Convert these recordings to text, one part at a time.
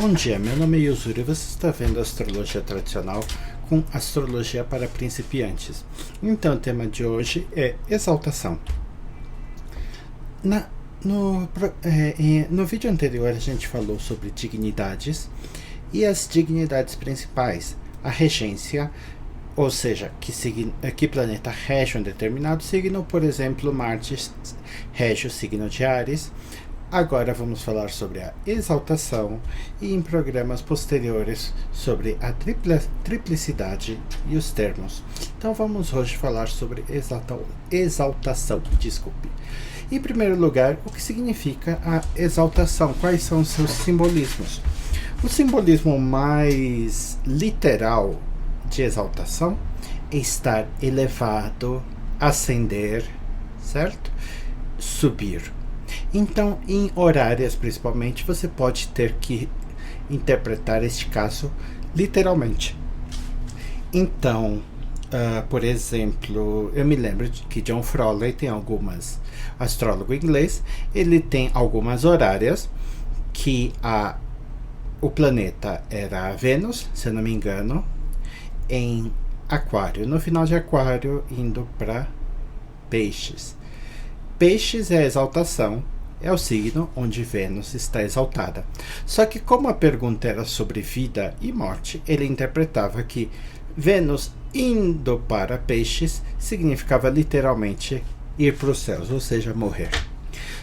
Bom dia, meu nome é Yusuri e você está vendo Astrologia Tradicional com Astrologia para Principiantes. Então, o tema de hoje é exaltação. No vídeo anterior a gente falou sobre dignidades e as dignidades principais, a regência, ou seja, que planeta rege um determinado signo, por exemplo, Marte rege o signo de Áries. Agora vamos falar sobre a exaltação e em programas posteriores sobre a triplicidade e os termos. Então vamos hoje falar sobre exaltação. Em primeiro lugar, o que significa a exaltação? Quais são os seus simbolismos? O simbolismo mais literal de exaltação é estar elevado, ascender, certo? Subir. Então, em horárias principalmente, você pode ter que interpretar este caso literalmente. Então, por exemplo, eu me lembro que John Frawley tem astrólogo inglês, ele tem algumas horárias que o planeta era Vênus, se eu não me engano, em Aquário, no final de Aquário indo para Peixes. Peixes é a exaltação, é o signo onde Vênus está exaltada. Só que como a pergunta era sobre vida e morte, ele interpretava que Vênus indo para Peixes significava literalmente ir para os céus, ou seja, morrer.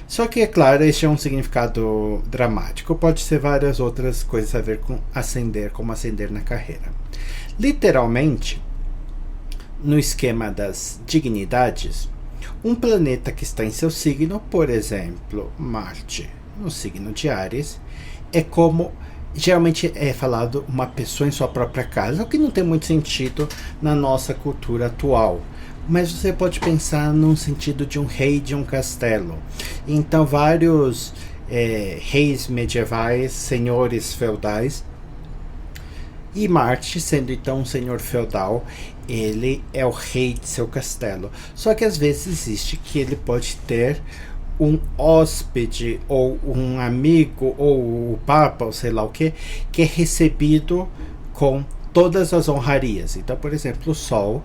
Só que, é claro, este é um significado dramático, pode ser várias outras coisas a ver com ascender, como ascender na carreira. Literalmente, no esquema das dignidades, um planeta que está em seu signo, por exemplo, Marte, no signo de Áries, é como, geralmente é falado, uma pessoa em sua própria casa, o que não tem muito sentido na nossa cultura atual. Mas você pode pensar num sentido de um rei de um castelo. Então, vários reis medievais, senhores feudais, e Marte, sendo então um senhor feudal, ele é o rei de seu castelo. Só que às vezes existe que ele pode ter um hóspede, ou um amigo, ou o papa, ou sei lá o que é recebido com todas as honrarias. Então, por exemplo, o Sol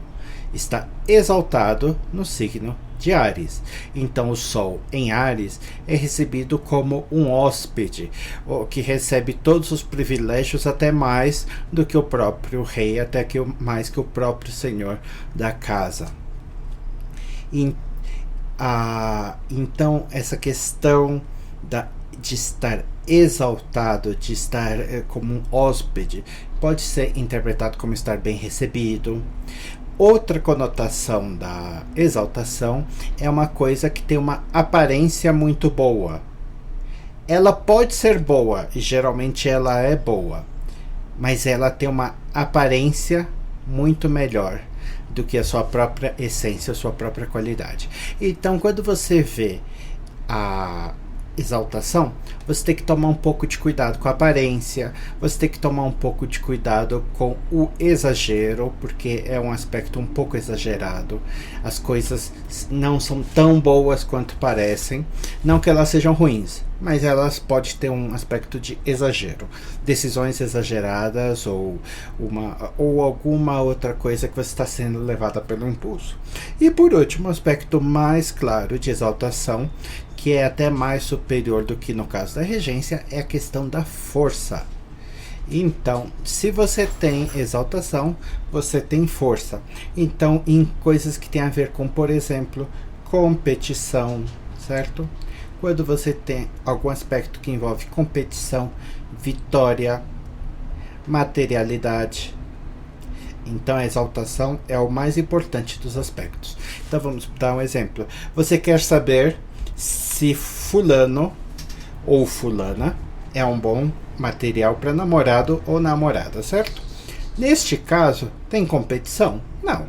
está exaltado no signo de Áries. Então o Sol em Áries é recebido como um hóspede, que recebe todos os privilégios, até mais do que o próprio rei, mais que o próprio senhor da casa. Então essa questão de estar exaltado, de estar como um hóspede, pode ser interpretado como estar bem recebido. Outra conotação da exaltação é uma coisa que tem uma aparência muito boa. Ela pode ser boa, e geralmente ela é boa, mas ela tem uma aparência muito melhor do que a sua própria essência, a sua própria qualidade. Então, quando você vê a exaltação, você tem que tomar um pouco de cuidado com a aparência, você tem que tomar um pouco de cuidado com o exagero, porque é um aspecto um pouco exagerado. As coisas não são tão boas quanto parecem, não que elas sejam ruins, mas elas podem ter um aspecto de exagero, decisões exageradas ou alguma outra coisa que você está sendo levada pelo impulso. E por último, o aspecto mais claro de exaltação, que é até mais superior do que no caso da regência, é a questão da força. Então, se você tem exaltação, você tem força. Então, em coisas que tem a ver com, por exemplo, competição, certo? Quando você tem algum aspecto que envolve competição, vitória, materialidade, então a exaltação é o mais importante dos aspectos. Então vamos dar um exemplo. Você quer saber se fulano ou fulana é um bom material para namorado ou namorada, certo? Neste caso, tem competição? Não.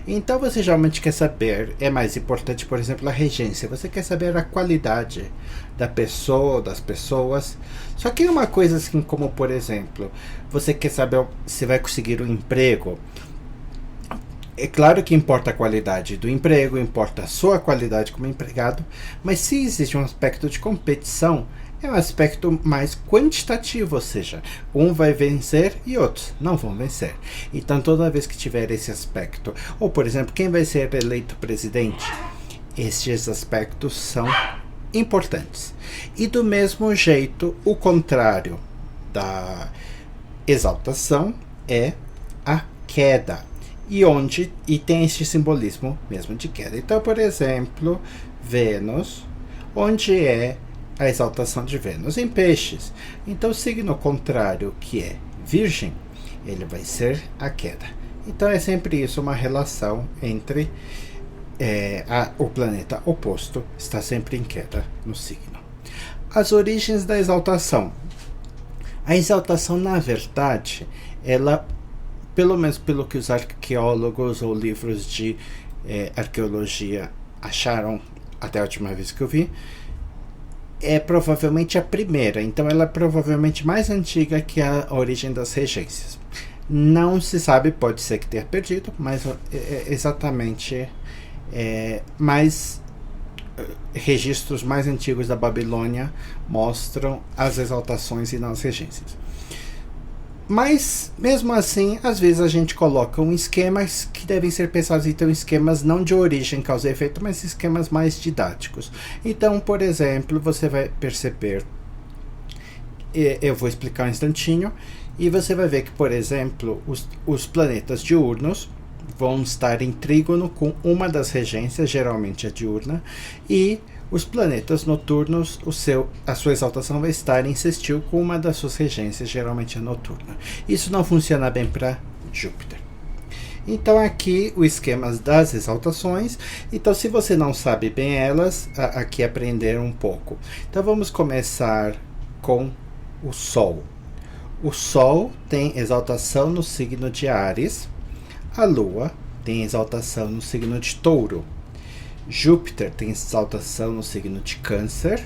Então você geralmente quer saber, é mais importante, por exemplo, a regência. Você quer saber a qualidade da pessoa, das pessoas. Só que é uma coisa assim como, por exemplo, você quer saber se vai conseguir um emprego. É claro que importa a qualidade do emprego, importa a sua qualidade como empregado, mas se existe um aspecto de competição, é um aspecto mais quantitativo, ou seja, um vai vencer e outros não vão vencer. Então, toda vez que tiver esse aspecto, ou por exemplo, quem vai ser eleito presidente, estes aspectos são importantes. E do mesmo jeito, o contrário da exaltação é a queda. E tem este simbolismo mesmo de queda. Então, por exemplo, Vênus, onde é a exaltação de Vênus? Em Peixes. Então, o signo contrário, que é Virgem, ele vai ser a queda. Então, é sempre isso, uma relação entre o planeta oposto está sempre em queda no signo. As origens da exaltação. A exaltação, na verdade, ela, pelo menos pelo que os arqueólogos ou livros de arqueologia acharam até a última vez que eu vi, é provavelmente a primeira. Então ela é provavelmente mais antiga que a origem das regências. Não se sabe, pode ser que tenha perdido, mas exatamente mais registros mais antigos da Babilônia mostram as exaltações e não as regências. Mas, mesmo assim, às vezes a gente coloca esquemas que devem ser pensados, então, esquemas não de origem, causa e efeito, mas esquemas mais didáticos. Então, por exemplo, você vai perceber, eu vou explicar um instantinho, e você vai ver que, por exemplo, os planetas diurnos vão estar em trígono com uma das regências, geralmente a diurna, e os planetas noturnos, a sua exaltação vai estar em sextil com uma das suas regências, geralmente a noturna. Isso não funciona bem para Júpiter. Então aqui o esquema das exaltações. Então, se você não sabe bem elas, aqui aprender um pouco. Então vamos começar com o Sol. O Sol tem exaltação no signo de Áries. A Lua tem exaltação no signo de Touro. Júpiter tem exaltação no signo de Câncer.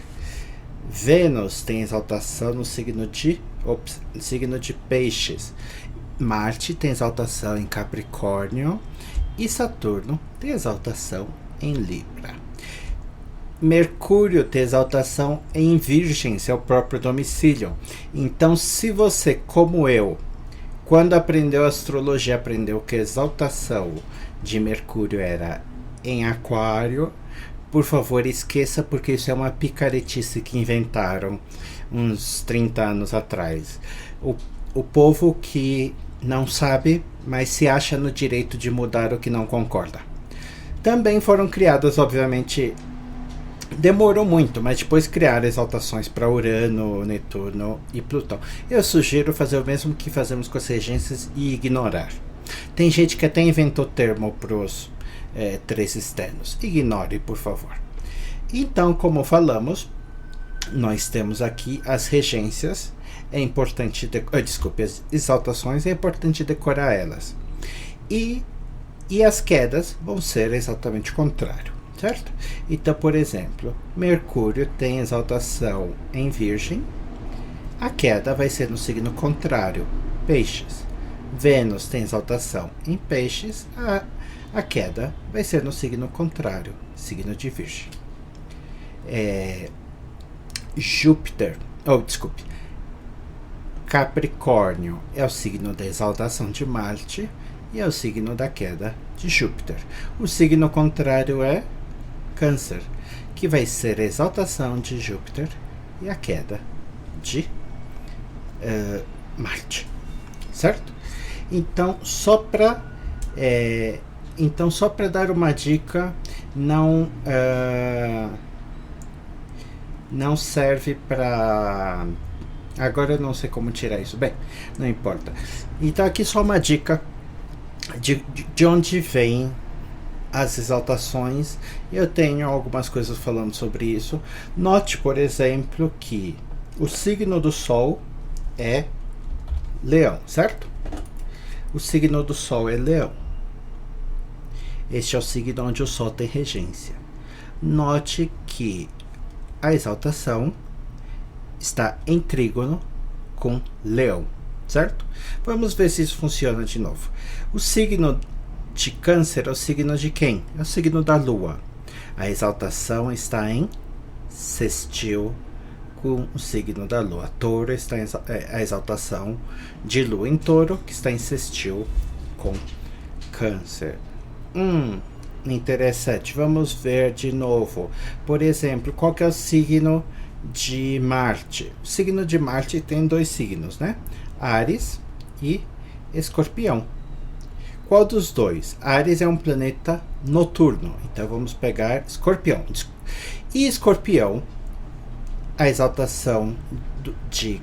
Vênus tem exaltação no signo de Peixes. Marte tem exaltação em Capricórnio. E Saturno tem exaltação em Libra. Mercúrio tem exaltação em Virgem, seu próprio domicílio. Então, se você, como eu, quando aprendeu astrologia, aprendeu que a exaltação de Mercúrio era em Aquário, por favor, esqueça, porque isso é uma picaretice que inventaram uns 30 anos atrás. O povo que não sabe, mas se acha no direito de mudar o que não concorda. Também foram criadas, obviamente, demorou muito, mas depois criaram exaltações para Urano, Netuno e Plutão. Eu sugiro fazer o mesmo que fazemos com as regências e ignorar. Tem gente que até inventou termo para os três externos. Ignore, por favor. Então, como falamos, nós temos aqui as regências. É importante, as exaltações, é importante decorar elas. E as quedas vão ser exatamente o contrário, certo? Então, por exemplo, Mercúrio tem exaltação em Virgem. A queda vai ser no signo contrário, Peixes. Vênus tem exaltação em Peixes. A queda vai ser no signo contrário, signo de Virgem. Capricórnio é o signo da exaltação de Marte e é o signo da queda de Júpiter. O signo contrário é Câncer, que vai ser a exaltação de Júpiter e a queda de Marte, certo? Então, só para dar uma dica, não serve para... Agora eu não sei como tirar isso. Bem, não importa. Então aqui só uma dica de onde vem as exaltações. Eu tenho algumas coisas falando sobre isso. Note, por exemplo, que o signo do Sol é Leão, certo? O signo do Sol é Leão. Este é o signo onde o Sol tem regência. Note que a exaltação está em trígono com Leão, certo? Vamos ver se isso funciona de novo. O signo de Câncer é o signo de quem? É o signo da Lua. A exaltação está em sextil com o signo da Lua. Touro está em a exaltação de Lua em Touro, que está em sextil com Câncer. Interessante. Vamos ver de novo. Por exemplo, qual que é o signo de Marte? O signo de Marte tem 2 signos, né? Áries e Escorpião. Qual dos dois? Áries é um planeta noturno, então vamos pegar Escorpião. E Escorpião, a exaltação de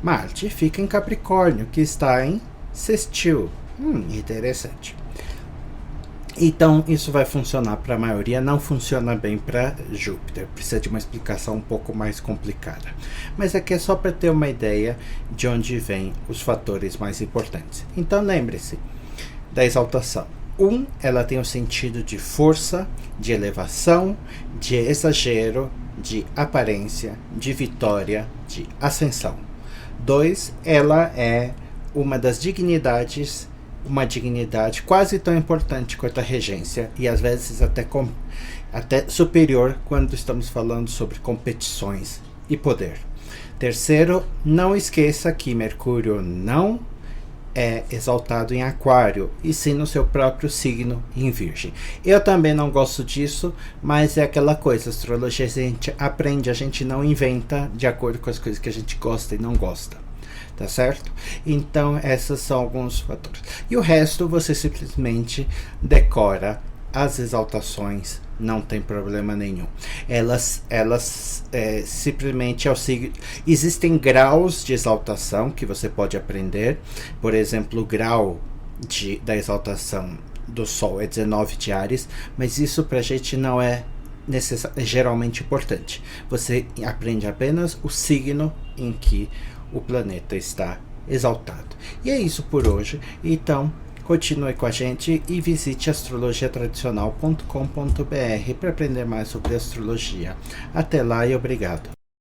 Marte fica em Capricórnio, que está em sextil. Interessante. Então, isso vai funcionar para a maioria, não funciona bem para Júpiter. Precisa de uma explicação um pouco mais complicada. Mas aqui é só para ter uma ideia de onde vêm os fatores mais importantes. Então, lembre-se da exaltação. Ela tem o sentido de força, de elevação, de exagero, de aparência, de vitória, de ascensão. 2, ela é uma das dignidades, uma dignidade quase tão importante quanto a regência e às vezes até superior quando estamos falando sobre competições e poder. 3, não esqueça que Mercúrio não é exaltado em Aquário, e sim no seu próprio signo em Virgem. Eu também não gosto disso, mas é aquela coisa, astrologia a gente aprende, a gente não inventa de acordo com as coisas que a gente gosta e não gosta. Tá certo? Então, esses são alguns fatores. E o resto, você simplesmente decora as exaltações, não tem problema nenhum. Elas simplesmente existem graus de exaltação que você pode aprender. Por exemplo, o grau da exaltação do Sol é 19 de Áries, mas isso pra gente não é geralmente importante. Você aprende apenas o signo em que o planeta está exaltado. E é isso por hoje. Então, continue com a gente e visite astrologiatradicional.com.br para aprender mais sobre astrologia. Até lá e obrigado.